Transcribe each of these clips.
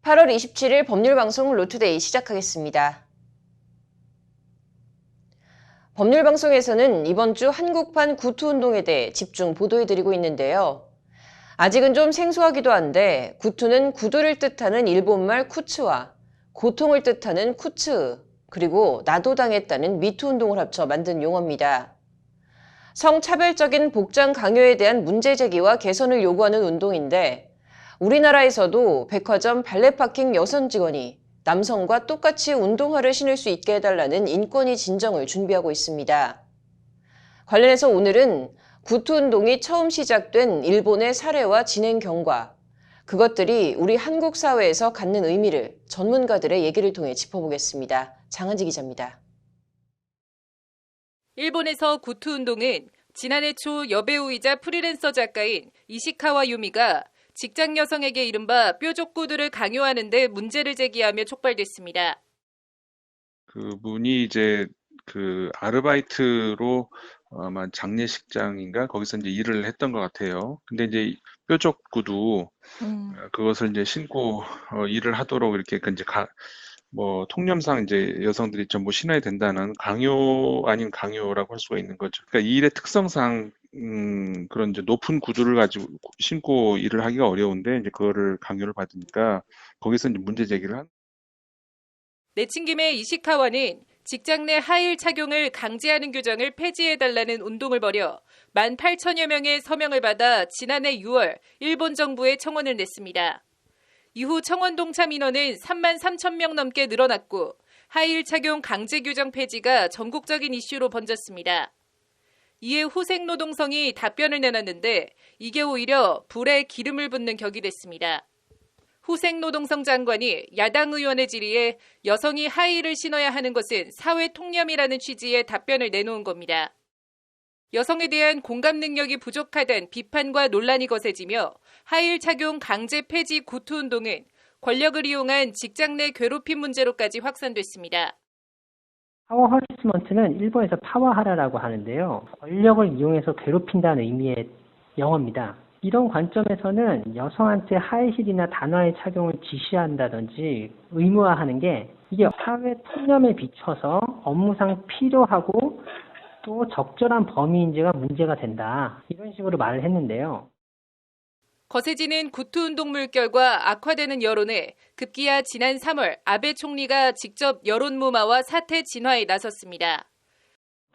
8월 27일 법률방송 로투데이 시작하겠습니다. 법률방송에서는 이번 주 한국판 구투운동에 대해 집중 보도해드리고 있는데요. 아직은 좀 생소하기도 한데 구투는 구두를 뜻하는 일본말 쿠츠와 고통을 뜻하는 쿠츠, 그리고 나도 당했다는 미투운동을 합쳐 만든 용어입니다. 성차별적인 복장 강요에 대한 문제 제기와 개선을 요구하는 운동인데 우리나라에서도 백화점 발레파킹 여성 직원이 남성과 똑같이 운동화를 신을 수 있게 해달라는 인권위 진정을 준비하고 있습니다. 관련해서 오늘은 구투운동이 처음 시작된 일본의 사례와 진행 경과, 그것들이 우리 한국 사회에서 갖는 의미를 전문가들의 얘기를 통해 짚어보겠습니다. 장한지 기자입니다. 일본에서 구투운동은 지난해 초 여배우이자 프리랜서 작가인 이시카와 유미가 직장 여성에게 이른바 뾰족구두를 강요하는 데 문제를 제기하며 촉발됐습니다. 그분이 이제 아르바이트로 아마 장례식장인가 거기서 이제 일을 했던 것 같아요. 근데 이제 뾰족 구두 그것을 이제 신고 일을 하도록 이렇게 이제 통념상 이제 여성들이 전부 신어야 된다는 강요 아닌 강요라고 할 수가 있는 거죠. 그러니까 이 일의 특성상 그런 이제 높은 구두를 가지고 신고 일을 하기가 어려운데 이제 그거를 강요를 받으니까 거기서 이제 문제 제기를 한. 내친 김에 이시카와는 직장 내 하이힐 착용을 강제하는 규정을 폐지해달라는 운동을 벌여 18,000여 명의 서명을 받아 지난해 6월 일본 정부에 청원을 냈습니다. 이후 청원 동참 인원은 33,000명 넘게 늘어났고 하이힐 착용 강제 규정 폐지가 전국적인 이슈로 번졌습니다. 이에 후생노동성이 답변을 내놨는데 이게 오히려 불에 기름을 붓는 격이 됐습니다. 후생노동성 장관이 야당 의원의 질의에 여성이 하이힐을 신어야 하는 것은 사회 통념이라는 취지의 답변을 내놓은 겁니다. 여성에 대한 공감 능력이 부족하다는 비판과 논란이 거세지며 하이힐 착용 강제 폐지 구투운동은 권력을 이용한 직장 내 괴롭힘 문제로까지 확산됐습니다. 파워 허리스먼트는 일본에서 파워하라라고 하는데요. 권력을 이용해서 괴롭힌다는 의미의 영어입니다. 이런 관점에서는 여성한테 하이힐이나 단화의 착용을 지시한다든지 의무화하는 게 이게 사회 통념에 비춰서 업무상 필요하고 또 적절한 범위인지가 문제가 된다. 이런 식으로 말을 했는데요. 거세지는 구투운동 물결과 악화되는 여론에 급기야 지난 3월 아베 총리가 직접 여론무마와 사태 진화에 나섰습니다.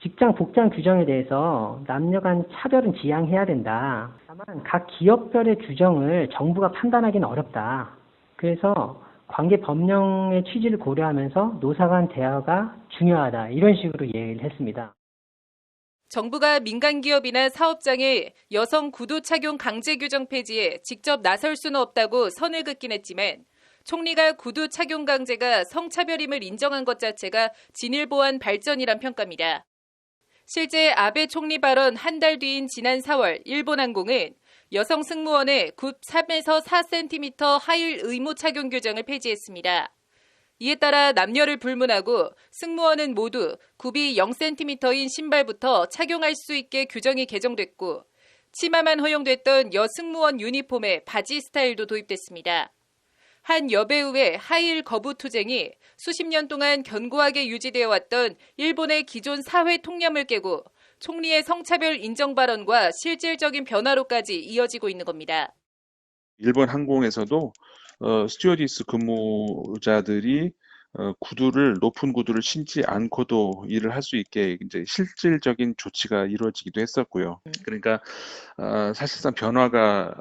직장 복장 규정에 대해서 남녀 간 차별은 지양해야 된다. 다만 각 기업별의 규정을 정부가 판단하기는 어렵다. 그래서 관계 법령의 취지를 고려하면서 노사 간 대화가 중요하다. 이런 식으로 얘기를 했습니다. 정부가 민간 기업이나 사업장에 여성 구두 착용 강제 규정 폐지에 직접 나설 수는 없다고 선을 긋긴 했지만 총리가 구두 착용 강제가 성차별임을 인정한 것 자체가 진일보한 발전이란 평가입니다. 실제 아베 총리 발언 한 달 뒤인 지난 4월 일본항공은 여성 승무원의 굽 3에서 4cm 하일 의무 착용 규정을 폐지했습니다. 이에 따라 남녀를 불문하고 승무원은 모두 굽이 0cm인 신발부터 착용할 수 있게 규정이 개정됐고 치마만 허용됐던 여승무원 유니폼의 바지 스타일도 도입됐습니다. 한 여배우의 하이힐 거부 투쟁이 수십 년 동안 견고하게 유지되어 왔던 일본의 기존 사회 통념을 깨고 총리의 성차별 인정 발언과 실질적인 변화로까지 이어지고 있는 겁니다. 일본 항공에서도 스튜어디스 근무자들이 높은 구두를 신지 않고도 일을 할 수 있게 이제 실질적인 조치가 이루어지기도 했었고요. 그러니까 사실상 변화가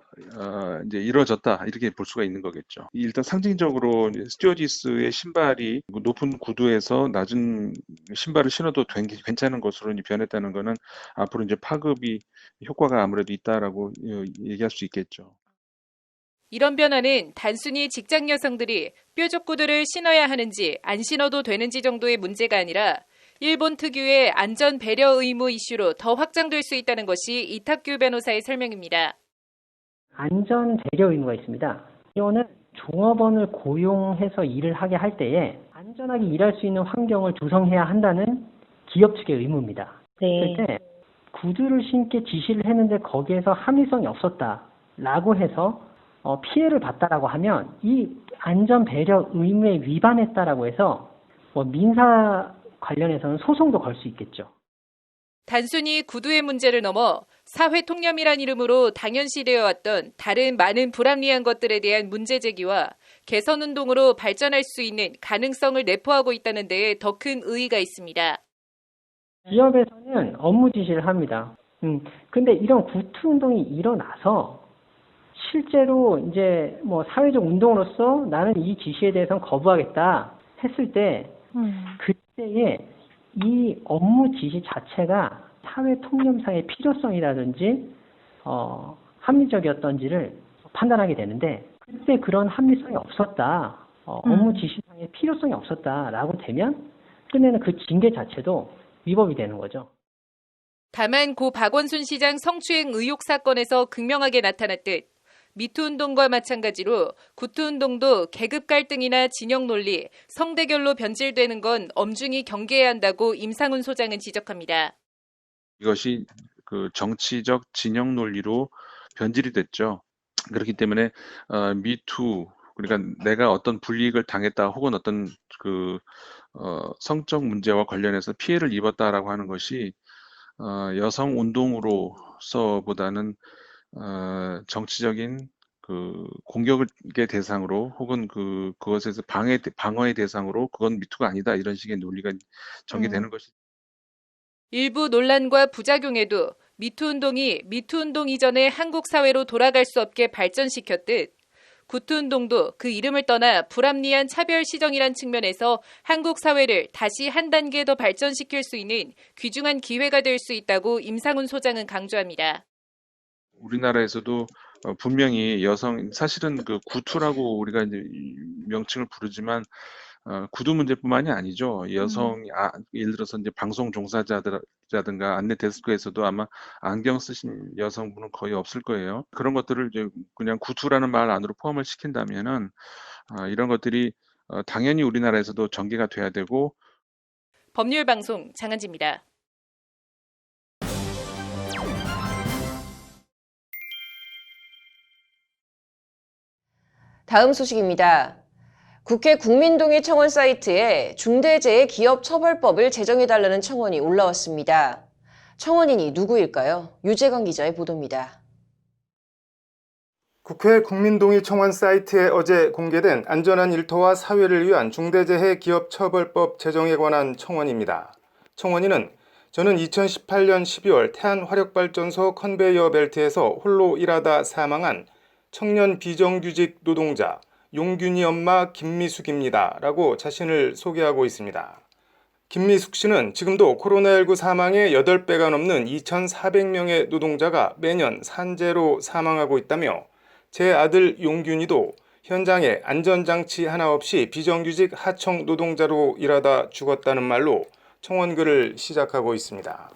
이제 이루어졌다 이렇게 볼 수가 있는 거겠죠. 일단 상징적으로 이제 스튜어디스의 신발이 높은 구두에서 낮은 신발을 신어도 괜찮은 것으로 변했다는 것은 앞으로 이제 파급이 효과가 아무래도 있다라고 얘기할 수 있겠죠. 이런 변화는 단순히 직장 여성들이 뾰족 구두를 신어야 하는지 안 신어도 되는지 정도의 문제가 아니라 일본 특유의 안전 배려 의무 이슈로 더 확장될 수 있다는 것이 이탁규 변호사의 설명입니다. 안전 배려 의무가 있습니다. 이거는 종업원을 고용해서 일을 하게 할 때에 안전하게 일할 수 있는 환경을 조성해야 한다는 기업 측의 의무입니다. 네. 그럴 때 구두를 신게 지시를 했는데 거기에서 합리성이 없었다라고 해서 피해를 봤다라고 하면 이 안전 배려 의무에 위반했다라고 해서 민사 관련해서는 소송도 걸 수 있겠죠. 단순히 구두의 문제를 넘어 사회 통념이란 이름으로 당연시되어 왔던 다른 많은 불합리한 것들에 대한 문제 제기와 개선 운동으로 발전할 수 있는 가능성을 내포하고 있다는 데에 더 큰 의의가 있습니다. 기업에서는 업무 지시를 합니다. 근데 이런 구투 운동이 일어나서 실제로 이제 사회적 운동으로서 나는 이 지시에 대해서는 거부하겠다 했을 때 그때에 이 업무 지시 자체가 사회 통념상의 필요성이라든지 합리적이었던지를 판단하게 되는데 그때 그런 합리성이 없었다, 업무 지시상의 필요성이 없었다라고 되면 끝내는 그 징계 자체도 위법이 되는 거죠. 다만 고 박원순 시장 성추행 의혹 사건에서 극명하게 나타났듯 미투 운동과 마찬가지로 구투 운동도 계급 갈등이나 진영 논리, 성대결로 변질되는 건 엄중히 경계해야 한다고 임상훈 소장은 지적합니다. 이것이 그 정치적 진영 논리로 변질이 됐죠. 그렇기 때문에 미투, 그러니까 내가 어떤 불이익을 당했다 혹은 어떤 성적 문제와 관련해서 피해를 입었다라고 하는 것이 여성 운동으로서보다는 정치적인 공격의 대상으로 혹은 그것에서 방어의 대상으로 그건 미투가 아니다, 이런 식의 논리가 전개되는 것이. 일부 논란과 부작용에도 미투 운동이 미투 운동 이전의 한국 사회로 돌아갈 수 없게 발전시켰듯 구투 운동도 그 이름을 떠나 불합리한 차별 시정이란 측면에서 한국 사회를 다시 한 단계 더 발전시킬 수 있는 귀중한 기회가 될 수 있다고 임상훈 소장은 강조합니다. 우리나라에서도 분명히 사실은 그 구투라고 우리가 이제 명칭을 부르지만 구두 문제뿐만이 아니죠. 예를 들어서 이제 방송 종사자들라든가 안내 데스크에서도 아마 안경 쓰신 여성분은 거의 없을 거예요. 그런 것들을 이제 그냥 구투라는 말 안으로 포함을 시킨다면은 이런 것들이 당연히 우리나라에서도 전개가 돼야 되고. 법률방송 장한지입니다. 다음 소식입니다. 국회 국민동의 청원 사이트에 중대재해기업처벌법을 제정해달라는 청원이 올라왔습니다. 청원인이 누구일까요? 유재광 기자의 보도입니다. 국회 국민동의 청원 사이트에 어제 공개된 안전한 일터와 사회를 위한 중대재해기업처벌법 제정에 관한 청원입니다. 청원인은 저는 2018년 12월 태안화력발전소 컨베이어 벨트에서 홀로 일하다 사망한 청년 비정규직 노동자 용균이 엄마 김미숙입니다 라고 자신을 소개하고 있습니다. 김미숙 씨는 지금도 코로나19 사망의 8배가 넘는 2,400명의 노동자가 매년 산재로 사망하고 있다며 제 아들 용균이도 현장에 안전장치 하나 없이 비정규직 하청 노동자로 일하다 죽었다는 말로 청원글을 시작하고 있습니다.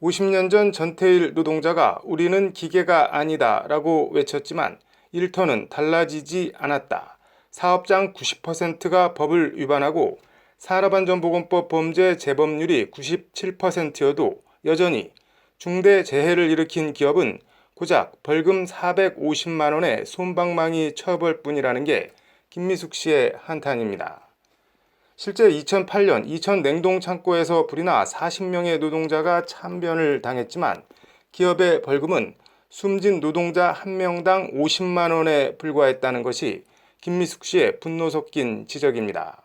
50년 전 전태일 노동자가 우리는 기계가 아니다 라고 외쳤지만 일터는 달라지지 않았다. 사업장 90%가 법을 위반하고 산업안전보건법 범죄 재범률이 97%여도 여전히 중대재해를 일으킨 기업은 고작 벌금 450만 원의 솜방망이 처벌뿐이라는 게 김미숙 씨의 한탄입니다. 실제 2008년 이천 냉동창고에서 불이 나 40명의 노동자가 참변을 당했지만 기업의 벌금은 숨진 노동자 1명당 50만 원에 불과했다는 것이 김미숙 씨의 분노 섞인 지적입니다.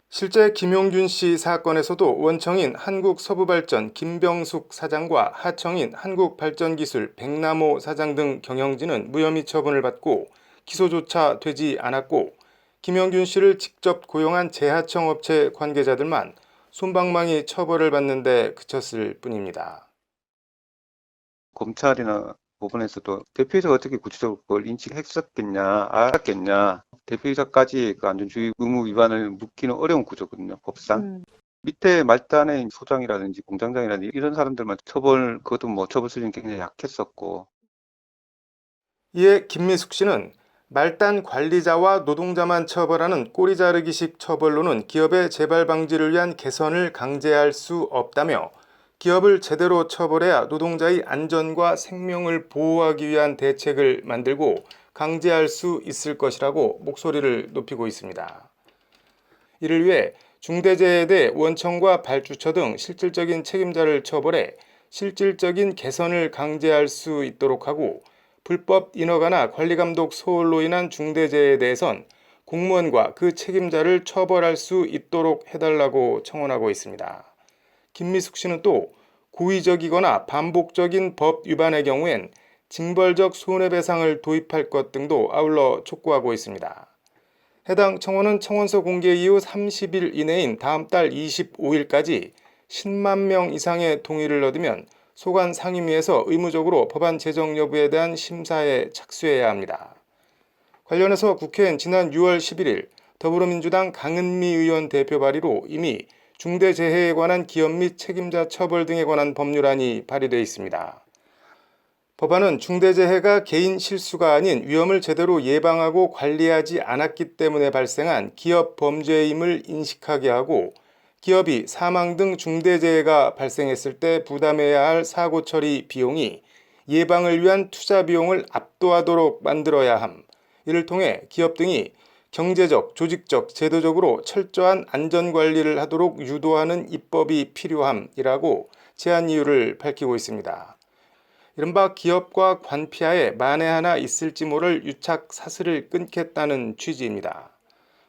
실제 김용균 씨 사건에서도 원청인 한국서부발전 김병숙 사장과 하청인 한국발전기술 백남호 사장 등 경영진은 무혐의 처분을 받고 기소조차 되지 않았고 김용균 씨를 직접 고용한 재하청 업체 관계자들만 솜방망이 처벌을 받는 데 그쳤을 뿐입니다. 검찰이나 법원에서도 대표이사가 어떻게 구체적으로 그걸 인식했었겠냐, 알았겠냐, 대표이사까지 그 안전주의 의무 위반을 묻기는 어려운 구조거든요, 법상. 밑에 말단의 소장이라든지 공장장이라든지 이런 사람들만 그것도 처벌 수준이 굉장히 약했었고. 이에 김미숙 씨는 말단 관리자와 노동자만 처벌하는 꼬리 자르기식 처벌로는 기업의 재발 방지를 위한 개선을 강제할 수 없다며 기업을 제대로 처벌해야 노동자의 안전과 생명을 보호하기 위한 대책을 만들고 강제할 수 있을 것이라고 목소리를 높이고 있습니다. 이를 위해 중대재해대 원청과 발주처 등 실질적인 책임자를 처벌해 실질적인 개선을 강제할 수 있도록 하고, 불법 인허가나 관리감독 소홀로 인한 중대재해에 대해선 공무원과 그 책임자를 처벌할 수 있도록 해달라고 청원하고 있습니다. 김미숙 씨는 또 고의적이거나 반복적인 법 위반의 경우엔 징벌적 손해배상을 도입할 것 등도 아울러 촉구하고 있습니다. 해당 청원은 청원서 공개 이후 30일 이내인 다음 달 25일까지 10만 명 이상의 동의를 얻으면 소관 상임위에서 의무적으로 법안 제정 여부에 대한 심사에 착수해야 합니다. 관련해서 국회엔 지난 6월 11일 더불어민주당 강은미 의원 대표 발의로 이미 중대재해에 관한 기업 및 책임자 처벌 등에 관한 법률안이 발의되어 있습니다. 법안은 중대재해가 개인 실수가 아닌 위험을 제대로 예방하고 관리하지 않았기 때문에 발생한 기업 범죄임을 인식하게 하고, 기업이 사망 등 중대재해가 발생했을 때 부담해야 할 사고 처리 비용이 예방을 위한 투자 비용을 압도하도록 만들어야 함. 이를 통해 기업 등이 경제적, 조직적, 제도적으로 철저한 안전관리를 하도록 유도하는 입법이 필요함이라고 제안 이유를 밝히고 있습니다. 이른바 기업과 관피하에 만에 하나 있을지 모를 유착 사슬을 끊겠다는 취지입니다.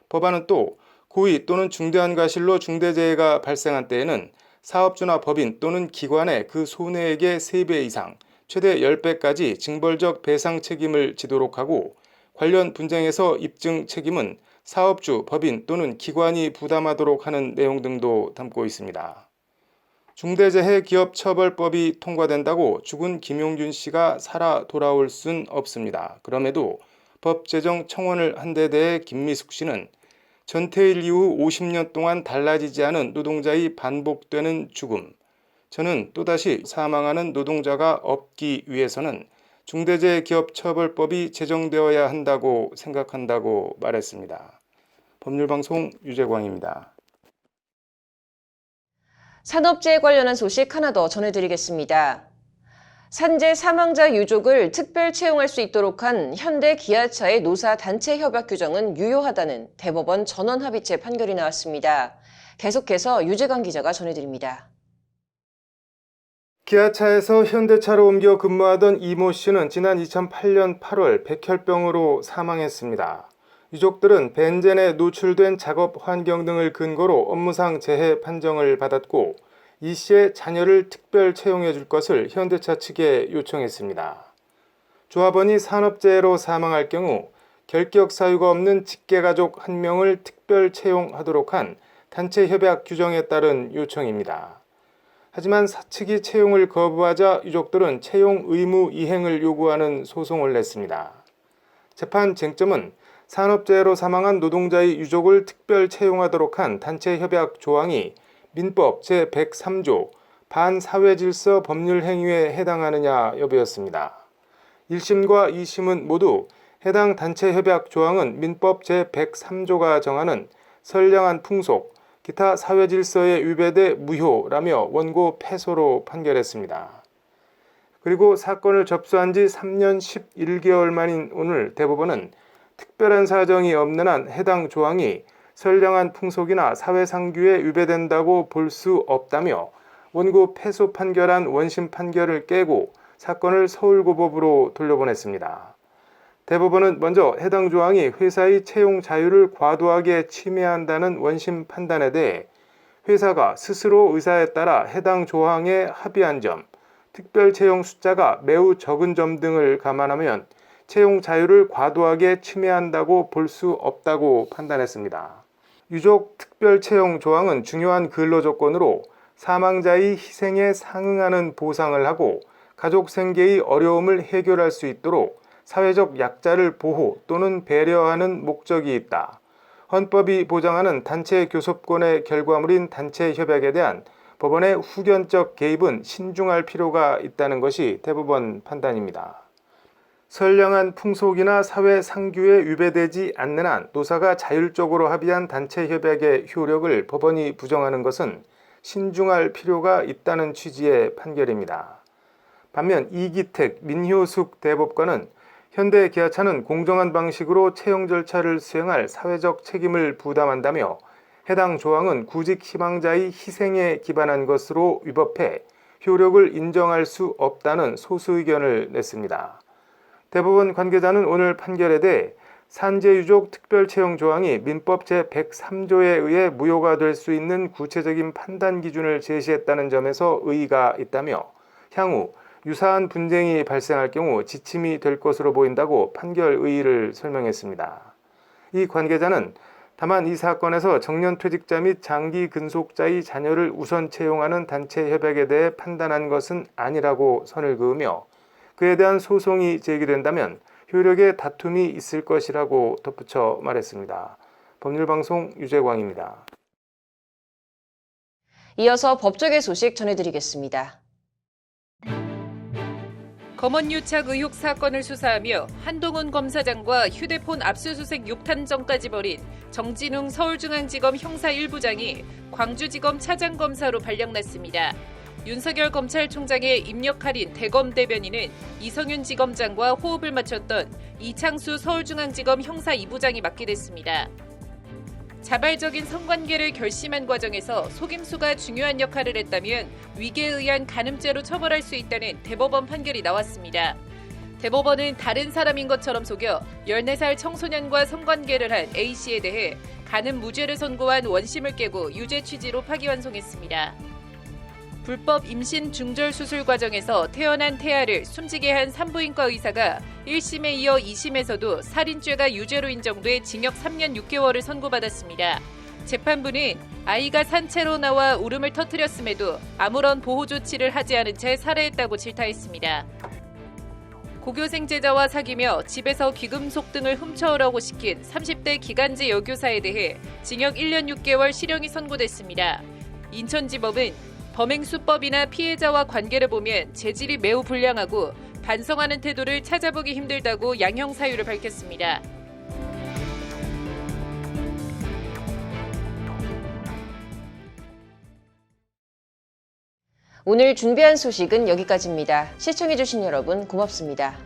법안은 또 고의 또는 중대한 과실로 중대재해가 발생한 때에는 사업주나 법인 또는 기관의 그 손해액의 3배 이상, 최대 10배까지 징벌적 배상 책임을 지도록 하고, 관련 분쟁에서 입증 책임은 사업주, 법인 또는 기관이 부담하도록 하는 내용 등도 담고 있습니다. 중대재해기업처벌법이 통과된다고 죽은 김용균 씨가 살아 돌아올 순 없습니다. 그럼에도 법 제정 청원을 한 데 대해 김미숙 씨는 전태일 이후 50년 동안 달라지지 않은 노동자의 반복되는 죽음, 저는 또다시 사망하는 노동자가 없기 위해서는 중대재해기업처벌법이 제정되어야 한다고 생각한다고 말했습니다. 법률방송 유재광입니다. 산업재해 관련한 소식 하나 더 전해드리겠습니다. 산재 사망자 유족을 특별 채용할 수 있도록 한 현대 기아차의 노사 단체 협약 규정은 유효하다는 대법원 전원합의체 판결이 나왔습니다. 계속해서 유재광 기자가 전해드립니다. 기아차에서 현대차로 옮겨 근무하던 이모 씨는 지난 2008년 8월 백혈병으로 사망했습니다. 유족들은 벤젠에 노출된 작업 환경 등을 근거로 업무상 재해 판정을 받았고, 이 씨의 자녀를 특별 채용해 줄 것을 현대차 측에 요청했습니다. 조합원이 산업재해로 사망할 경우 결격 사유가 없는 직계가족 1명을 특별 채용하도록 한 단체 협약 규정에 따른 요청입니다. 하지만 사측이 채용을 거부하자 유족들은 채용 의무 이행을 요구하는 소송을 냈습니다. 재판 쟁점은 산업재해로 사망한 노동자의 유족을 특별 채용하도록 한 단체 협약 조항이 민법 제103조 반사회질서 법률 행위에 해당하느냐 여부였습니다. 1심과 2심은 모두 해당 단체 협약 조항은 민법 제103조가 정하는 선량한 풍속, 기타 사회질서에 위배돼 무효라며 원고 패소로 판결했습니다. 그리고 사건을 접수한 지 3년 11개월 만인 오늘 대법원은 특별한 사정이 없는 한 해당 조항이 선량한 풍속이나 사회상규에 위배된다고 볼 수 없다며 원고 패소 판결한 원심 판결을 깨고 사건을 서울고법으로 돌려보냈습니다. 대법원은 먼저 해당 조항이 회사의 채용 자유를 과도하게 침해한다는 원심 판단에 대해 회사가 스스로 의사에 따라 해당 조항에 합의한 점, 특별 채용 숫자가 매우 적은 점 등을 감안하면 채용 자유를 과도하게 침해한다고 볼 수 없다고 판단했습니다. 유족 특별 채용 조항은 중요한 근로 조건으로 사망자의 희생에 상응하는 보상을 하고 가족 생계의 어려움을 해결할 수 있도록 사회적 약자를 보호 또는 배려하는 목적이 있다. 헌법이 보장하는 단체 교섭권의 결과물인 단체 협약에 대한 법원의 후견적 개입은 신중할 필요가 있다는 것이 대법원 판단입니다. 선량한 풍속이나 사회 상규에 위배되지 않는 한 노사가 자율적으로 합의한 단체 협약의 효력을 법원이 부정하는 것은 신중할 필요가 있다는 취지의 판결입니다. 반면 이기택, 민효숙 대법관은 현대기아차는 공정한 방식으로 채용 절차를 수행할 사회적 책임을 부담한다며 해당 조항은 구직 희망자의 희생에 기반한 것으로 위법해 효력을 인정할 수 없다는 소수 의견을 냈습니다. 대법원 관계자는 오늘 판결에 대해 산재유족 특별채용 조항이 민법 제103조에 의해 무효가 될 수 있는 구체적인 판단 기준을 제시했다는 점에서 의의가 있다며 향후 유사한 분쟁이 발생할 경우 지침이 될 것으로 보인다고 판결 의의를 설명했습니다. 이 관계자는 다만 이 사건에서 정년퇴직자 및 장기 근속자의 자녀를 우선 채용하는 단체 협약에 대해 판단한 것은 아니라고 선을 그으며 그에 대한 소송이 제기된다면 효력의 다툼이 있을 것이라고 덧붙여 말했습니다. 법률방송 유재광입니다. 이어서 법조계 소식 전해드리겠습니다. 검언유착 의혹 사건을 수사하며 한동훈 검사장과 휴대폰 압수수색 6탄전까지 벌인 정진웅 서울중앙지검 형사 1부장이 광주지검 차장검사로 발령났습니다. 윤석열 검찰총장의 입력 할인 대검 대변인은 이성윤 지검장과 호흡을 맞췄던 이창수 서울중앙지검 형사 2부장이 맡게 됐습니다. 자발적인 성관계를 결심한 과정에서 속임수가 중요한 역할을 했다면 위계에 의한 간음죄로 처벌할 수 있다는 대법원 판결이 나왔습니다. 대법원은 다른 사람인 것처럼 속여 14살 청소년과 성관계를 한 A씨에 대해 간음 무죄를 선고한 원심을 깨고 유죄 취지로 파기환송했습니다. 불법 임신 중절 수술 과정에서 태어난 태아를 숨지게 한 산부인과 의사가 1심에 이어 2심에서도 살인죄가 유죄로 인정돼 징역 3년 6개월을 선고받았습니다. 재판부는 아이가 산채로 나와 울음을 터뜨렸음에도 아무런 보호 조치를 하지 않은 채 살해했다고 질타했습니다. 고교생 제자와 사귀며 집에서 귀금속 등을 훔쳐오라고 시킨 30대 기간제 여교사에 대해 징역 1년 6개월 실형이 선고됐습니다. 인천지법은 범행 수법이나 피해자와 관계를 보면 재질이 매우 불량하고 반성하는 태도를 찾아보기 힘들다고 양형 사유를 밝혔습니다. 오늘 준비한 소식은 여기까지입니다. 시청해주신 여러분 고맙습니다.